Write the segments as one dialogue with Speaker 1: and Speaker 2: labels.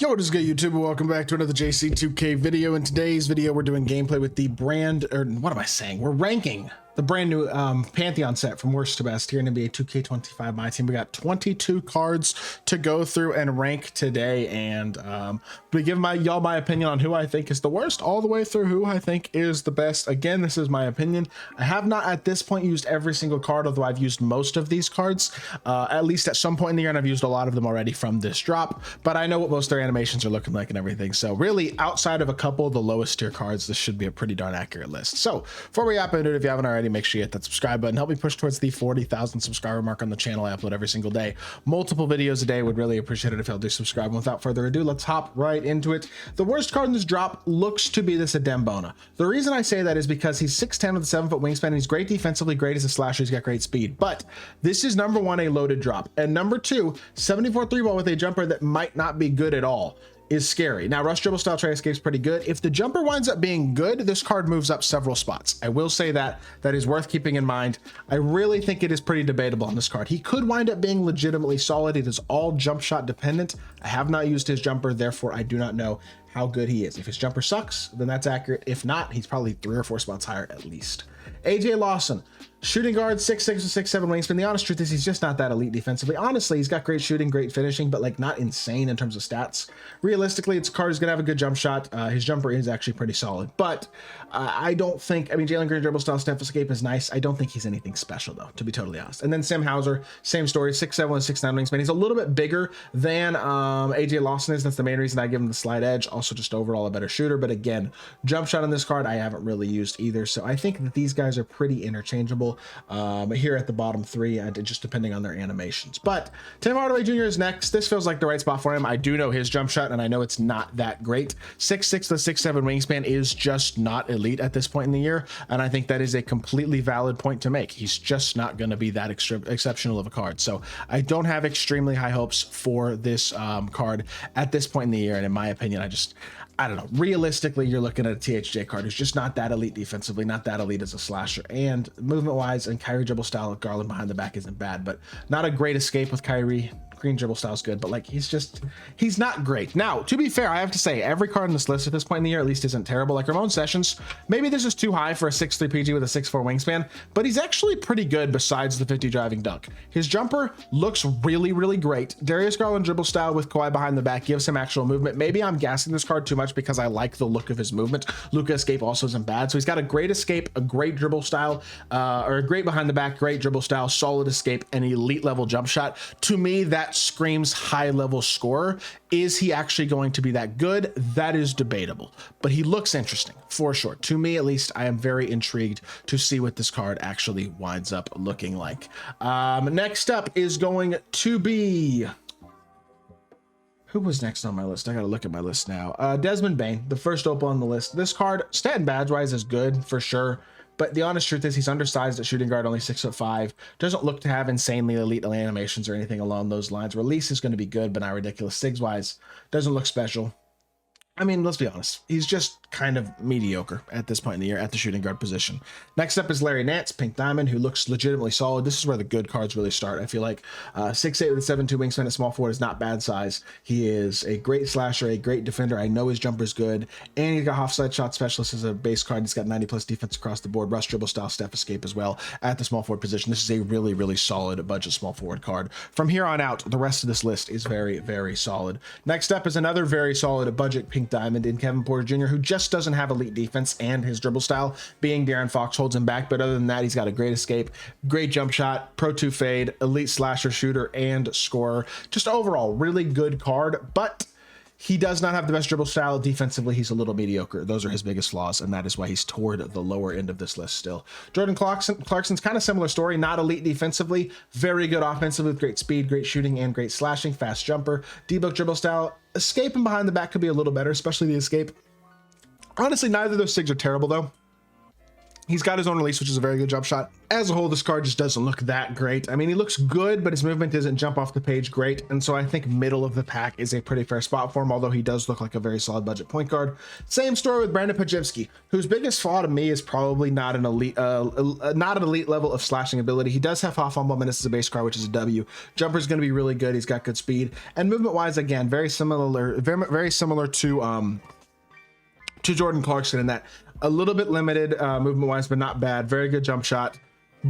Speaker 1: Yo, what is good, YouTube? Welcome back to another JC2K video. In today's video, we're doing gameplay with the what am I saying? We're ranking the brand new Pantheon set from worst to best here in NBA 2K25 MyTEAM. We got 22 cards to go through and rank today, and we give y'all my opinion on who I think is the worst, all the way through who I think is the best. Again, this is my opinion. I have not at this point used every single card, although I've used most of these cards, at least at some point in the year, and I've used a lot of them already from this drop, but I know what most of their animations are looking like and everything. So really, outside of a couple of the lowest tier cards, this should be a pretty darn accurate list. So before we hop into it, if you haven't already, make sure you hit that subscribe button. Help me push towards the 40,000 subscriber mark on the channel. I upload every single day, multiple videos a day. Would really appreciate it if y'all do subscribe. And without further ado, let's hop right into it. The worst card in this drop looks to be this Adembona. The reason I say that is because he's 6'10 with a 7-foot wingspan, and he's great defensively, great as a slasher, he's got great speed. But this is number one, a loaded drop, and number two, 74 3-ball with a jumper that might not be good at all is scary. Now, rush dribble style try escape's pretty good. If the jumper winds up being good, this card moves up several spots. I will say that is worth keeping in mind. I really think it is pretty debatable on this card. He could wind up being legitimately solid. It is all jump shot dependent. I have not used his jumper, therefore I do not know how good he is. If his jumper sucks, then that's accurate. If not, he's probably 3 or 4 spots higher at least. AJ Lawson, shooting guard, 6'6 with 6'7 wingspan. The honest truth is he's just not that elite defensively. Honestly, he's got great shooting, great finishing, but like not insane in terms of stats. Realistically, it's card is gonna have a good jump shot. His jumper is actually pretty solid, but I don't think, I mean, Jalen Green dribble style step escape is nice. I don't think he's anything special though, to be totally honest. And then Sam Hauser, same story, 6'7 with 6'9 wingspan. He's a little bit bigger than AJ Lawson is. That's the main reason I give him the slight edge. Also just overall a better shooter, but again, jump shot on this card I haven't really used either. So I think that these guys are pretty interchangeable here at the bottom three, just depending on their animations. But Tim Hardaway Jr. is next. This feels like the right spot for him. I do know his jump shot, and I know it's not that great. 6'6 to 6'7 wingspan is just not elite at this point in the year, and I think that is a completely valid point to make. He's just not going to be that exceptional of a card. So I don't have extremely high hopes for this card at this point in the year, and in my opinion, I don't know. Realistically, you're looking at a THJ card who's just not that elite defensively, not that elite as a slasher. And movement-wise, and Kyrie dribble style with Garland behind the back isn't bad, but not a great escape with Kyrie. Green dribble style is good, but like he's not great. Now, to be fair, I have to say every card on this list at this point in the year at least isn't terrible. Like Ramon Sessions, maybe this is too high for a 6'3 PG with a 6'4 wingspan, but he's actually pretty good besides the 50 driving dunk. His jumper looks really, really great. Darius Garland dribble style with Kawhi behind the back gives him actual movement. Maybe I'm gassing this card too much because I like the look of his movement. Luka escape also isn't bad. So he's got a great escape, a great dribble style, or a great behind the back, great dribble style, solid escape, and elite level jump shot. To me, that screams high level scorer. Is he actually going to be that good? That is debatable, but he looks interesting for sure. To me, at least, I am very intrigued to see what this card actually winds up looking like. Next up is going to be, who was next on my list? I gotta look at my list now. Desmond Bane, the first opal on the list. This card, stat and badge wise, is good for sure. But the honest truth is he's undersized at shooting guard, only 6'5". Doesn't look to have insanely elite animations or anything along those lines. Release is going to be good, but not ridiculous. Sigs wise, doesn't look special. I mean, let's be honest. He's just kind of mediocre at this point in the year at the shooting guard position. Next up is Larry Nance, Pink Diamond, who looks legitimately solid. This is where the good cards really start. I feel like 6'8 with a 7'2 wingspan at small forward is not bad size. He is a great slasher, a great defender. I know his jumper's good. And he's got offside shot specialist as a base card. He's got 90 plus defense across the board. Rush dribble style, step escape as well at the small forward position. This is a really, really solid budget small forward card. From here on out, the rest of this list is very, very solid. Next up is another very solid budget Pink Diamond in Kevin Porter Jr., who just doesn't have elite defense, and his dribble style being De'Aaron Fox holds him back. But other than that, he's got a great escape, great jump shot, Pro 2 fade, elite slasher, shooter, and scorer. Just overall, really good card, but he does not have the best dribble style. Defensively, he's a little mediocre. Those are his biggest flaws, and that is why he's toward the lower end of this list still. Jordan Clarkson's kind of similar story. Not elite defensively, very good offensively with great speed, great shooting, and great slashing. Fast jumper, D-book dribble style. Escape and behind the back could be a little better, especially the escape. Honestly, neither of those SIGs are terrible, though. He's got his own release, which is a very good jump shot. As a whole, this card just doesn't look that great. I mean, he looks good, but his movement doesn't jump off the page great. And so I think middle of the pack is a pretty fair spot for him, although he does look like a very solid budget point guard. Same story with Brandon Pajewski, whose biggest flaw to me is probably not an elite level of slashing ability. He does have off-on minutes as a base card, which is a W. Jumper's going to be really good. He's got good speed. And movement-wise, again, very similar to Jordan Clarkson in that a little bit limited movement wise, but not bad. Very good jump shot.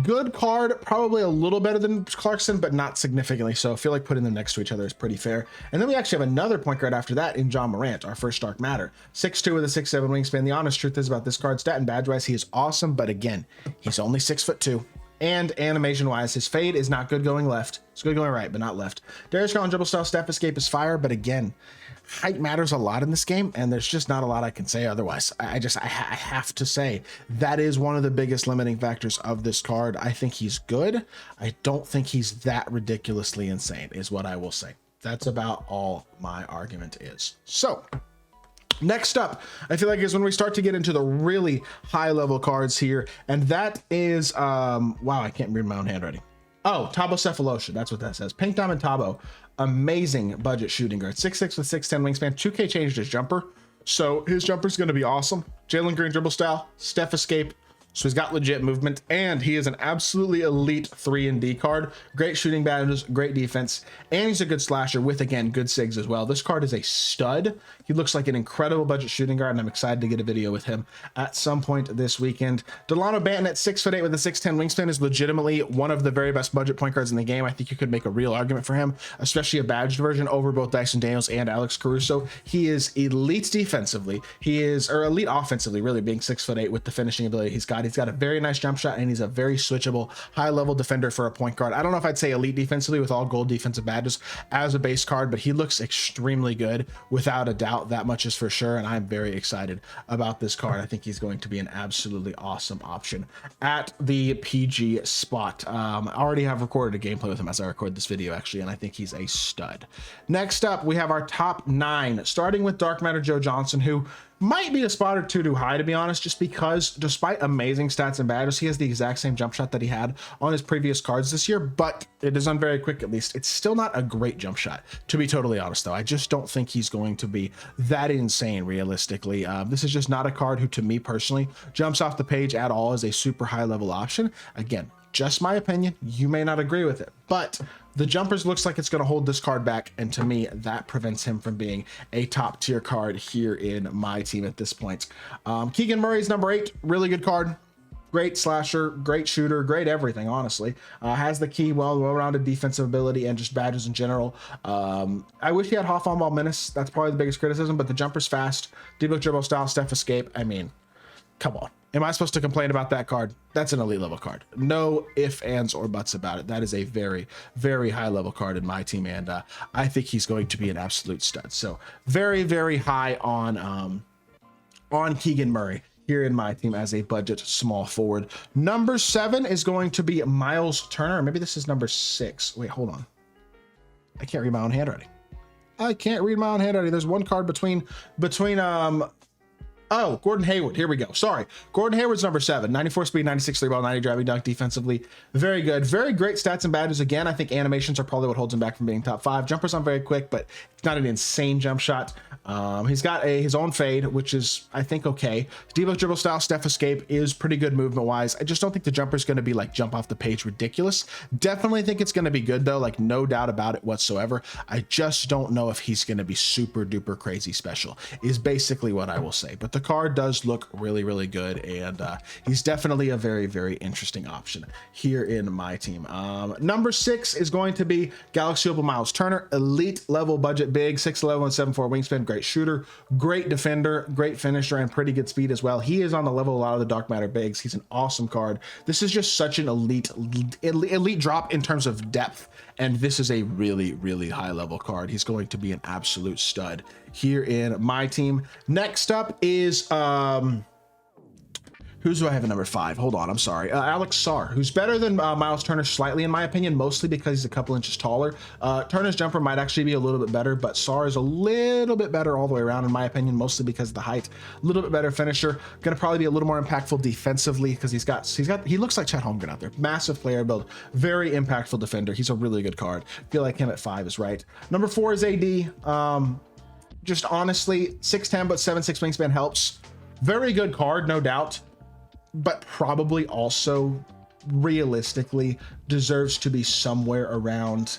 Speaker 1: Good card, probably a little better than Clarkson, but not significantly so. I feel like putting them next to each other is pretty fair. And then we actually have another point guard after that in John Morant, our first Dark Matter. 6'2" with a 6'7" wingspan. The honest truth is about this card, stat and badge wise, he is awesome, but again, he's only 6'2". And animation wise, his fade is not good going left. It's good going right, but not left. Darius Garland dribble style, step escape is fire, but again, height matters a lot in this game, and there's just not a lot I can say otherwise. I have to say that is one of the biggest limiting factors of this card. I think he's good. I don't think he's that ridiculously insane, is what I will say. That's about all my argument is. So next up, I feel like is when we start to get into the really high level cards here, and that is wow, I can't read my own handwriting. Oh, Thabo Cephalosha, that's what that says. Pink Diamond Thabo, amazing budget shooting guard, 6'6" with 6'10" wingspan. 2K changed his jumper, so his jumper's going to be awesome. Jalen Green dribble style, step escape, so he's got legit movement, and he is an absolutely elite 3-and-D card. Great shooting badges, great defense, and he's a good slasher with, again, good sigs as well. This card is a stud. He looks like an incredible budget shooting guard, and I'm excited to get a video with him at some point this weekend. Delano Banton at 6'8" with a 6'10" wingspan is legitimately one of the very best budget point guards in the game. I think you could make a real argument for him, especially a badged version over both Dyson Daniels and Alex Caruso. He is elite defensively. He is, or elite offensively, really, being 6'8" with the finishing ability he's got. He's got a very nice jump shot, and he's a very switchable, high-level defender for a point guard. I don't know if I'd say elite defensively with all gold defensive badges as a base card, but he looks extremely good, without a doubt. That much is for sure, and I'm very excited about this card. I think he's going to be an absolutely awesome option at the PG spot. I already have recorded a gameplay with him as I record this video, actually, and I think he's a stud. Next up, we have our top 9, starting with Dark Matter Joe Johnson, who might be a spot or two too high, to be honest, just because despite amazing stats and badges, he has the exact same jump shot that he had on his previous cards this year, but it is on very quick at least. It's still not a great jump shot, to be totally honest, though. I just don't think he's going to be that insane realistically. This is just not a card who, to me personally, jumps off the page at all as a super high level option. Again, just my opinion. You may not agree with it, but the jumpers looks like it's going to hold this card back, and to me, that prevents him from being a top tier card here in my team at this point. Keegan Murray's number 8, really good card. Great slasher, great shooter, great everything, honestly. Has the key, well-rounded defensive ability and just badges in general. I wish he had off-on ball menace. That's probably the biggest criticism, but the jumper's fast. D-Book dribble style, step escape. I mean, come on. Am I supposed to complain about that card? That's an elite level card. No ifs, ands, or buts about it. That is a very, very high level card in my team, and I think he's going to be an absolute stud. So very, very high on Keegan Murray here in my team as a budget small forward. Number 7 is going to be Miles Turner. Maybe this is number 6. Wait, hold on. I can't read my own handwriting. I can't read my own handwriting. There's one card between oh, Gordon Hayward. Here we go. Sorry. Gordon Hayward's number 7. 94 speed, 96 3 ball, 90 driving dunk defensively. Very good. Very great stats and badges. Again, I think animations are probably what holds him back from being top 5. Jumper's on very quick, but it's not an insane jump shot. He's got his own fade, which is, I think, okay. Devo dribble style, step escape is pretty good movement wise. I just don't think the jumper's going to be like jump off the page ridiculous. Definitely think it's going to be good though, like no doubt about it whatsoever. I just don't know if he's going to be super duper crazy special, is basically what I will say. But the card does look really, really good, and he's definitely a very, very interesting option here in my team. Number 6 is going to be Galaxy Opal Miles Turner, elite level budget big, 6'11" and 7'4" wingspan, great shooter, great defender, great finisher, and pretty good speed as well. He is on the level of a lot of the Dark Matter bigs. He's an awesome card. This is just such an elite drop in terms of depth, and this is a really, really high level card. He's going to be an absolute stud here in my team. Next up is Who's do I have at number 5? Hold on, I'm sorry. Alex Sarr, who's better than Miles Turner slightly, in my opinion, mostly because he's a couple inches taller. Turner's jumper might actually be a little bit better, but Sarr is a little bit better all the way around, in my opinion, mostly because of the height. A little bit better finisher. Gonna probably be a little more impactful defensively because he looks like Chet Holmgren out there. Massive player build, very impactful defender. He's a really good card. Feel like him at 5 is right. Number 4 is AD. Just honestly, 6'10", but 7'6" wingspan helps. Very good card, no doubt, but probably also realistically deserves to be somewhere around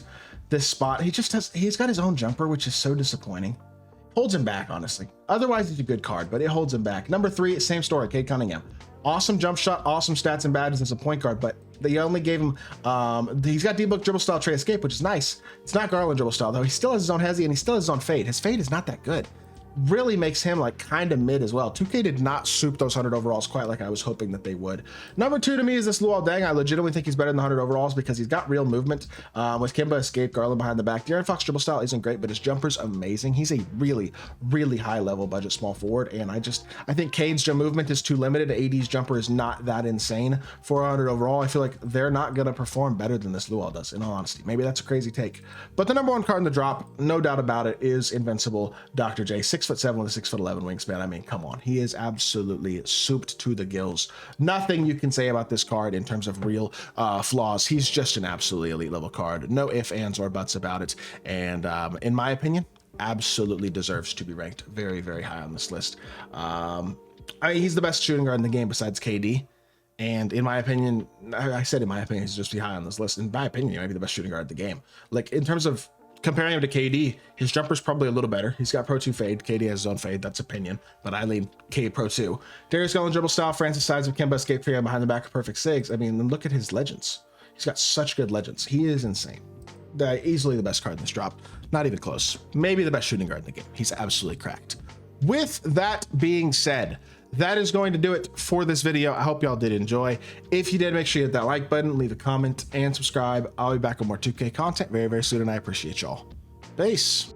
Speaker 1: this spot. He's got his own jumper, which is so disappointing. Holds him back, honestly. Otherwise, it's a good card, but it holds him back. Number 3, same story, Cade Cunningham. Awesome jump shot, awesome stats and badges as a point guard, but they only gave him, he's got D-Book dribble style, trade escape, which is nice. It's not Garland dribble style though. He still has his own hezzy and he still has his own fade. His fade is not that good. Really makes him like kind of mid as well. 2K did not soup those 100 overalls quite like I was hoping that they would. Number 2 to me is this Luol Deng. I legitimately think he's better than the 100 overalls because he's got real movement with Kimba escape, Garland behind the back. De'Aaron Fox dribble style isn't great, but his jumper's amazing. He's a really, really high level budget small forward, and I think Cade's jump movement is too limited. AD's jumper is not that insane for 100 overall. I feel like they're not gonna perform better than this Luol does, in all honesty. Maybe that's a crazy take, but the number 1 card in the drop, no doubt about it, is Invincible Dr. J. 6'7" with a 6'11" wingspan. I mean, come on, he is absolutely souped to the gills. Nothing you can say about this card in terms of real flaws. He's just an absolutely elite level card. No ifs, ands, or buts about it. And in my opinion, absolutely deserves to be ranked very, very high on this list. I mean, he's the best shooting guard in the game besides KD. And in my opinion, I said in my opinion, he's just be high on this list. In my opinion, he might be the best shooting guard in the game. Like in terms of comparing him to KD, his jumper's probably a little better. He's got Pro 2 fade. KD has his own fade. That's opinion, but I lean K Pro 2. Darius Garland dribble style, Francis sides with Kemba escape 3 behind the back of perfect sigs. I mean, look at his legends. He's got such good legends. He is insane. Easily the best card in this drop. Not even close. Maybe the best shooting guard in the game. He's absolutely cracked. With that being said, that is going to do it for this video. I hope y'all did enjoy. If you did, make sure you hit that like button, leave a comment, and subscribe. I'll be back with more 2K content very, very soon, and I appreciate y'all. Peace.